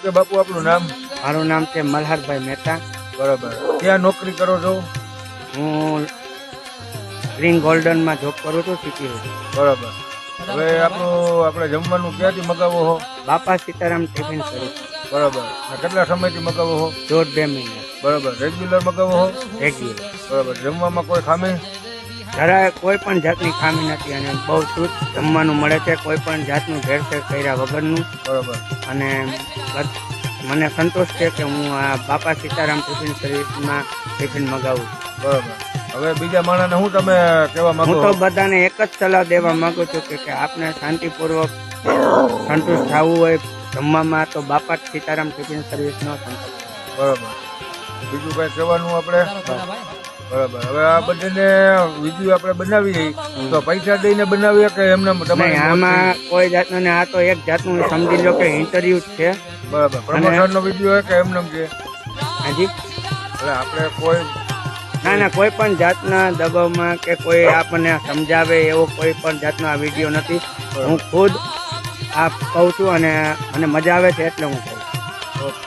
Okay બાપુ, આપણું નામ? મારું નામ છે મલ્હારભાઈ મહેતા. બરાબર. ક્યાં નોકરી કરો છો? હું ગ્રીન ગોલ્ડનમાં જોબ કરું છું સિટી. બરાબર. હવે આપણે જમવાનું ક્યાંથી મગાવો છો? બાપા સીતારામ ટિફિન સર્વિસ. બરાબર. અને કેટલા સમયથી મગાવો છો? 1.5 મહિના. બરાબર. રેગ્યુલર મગાવો છો? રેગ્યુલર. બરાબર. જમવામાં કોઈ ખામી? જરાય કોઈ પણ જાતની ખામી નથી અને બહુ શુદ્ધ જમવાનું મળે છે, કોઈ પણ જાતનું ભેળસેળ કર્યા વગરનું. બરાબર. અને મને સંતોષ છે કે હું આ બાપા સીતારામ ટિફિન સર્વિસમાં ટિફિન મગાવું છું. બરાબર. હવે બીજા માણસને હું તમે કહેવા માંગો? હું તો બધાને એક જ સલાહ દેવા માંગુ છું કે આપને શાંતિપૂર્વક સંતુષ્ટ થવું હોય જમવામાં તો બાપા સીતારામ ટિફિન સર્વિસનો સંતોષ. બરાબર. બીજું કઈ કહેવાનું આપણે? બરાબર. હવે આ બધાને વિડીયો આપણે બનાવીએ તો પૈસા દઈને બનાવીએ કે એમને? નહીં, આમાં કોઈ જાતનું ને આ તો એક જાતનું સમજી લો કે ઇન્ટરવ્યુ જ છે. બરાબર. પ્રમોશનનો વિડીયો કે એમને છે? હાજી. એટલે આપણે કોઈ ના, કોઈ પણ જાતના દબાવમાં કે કોઈ આપણને સમજાવે એવો કોઈ પણ જાતનો આ વિડીયો નથી. હું ખુદ આ કહું છું અને મને મજા આવે છે એટલે હું કહું છું. ઓકે.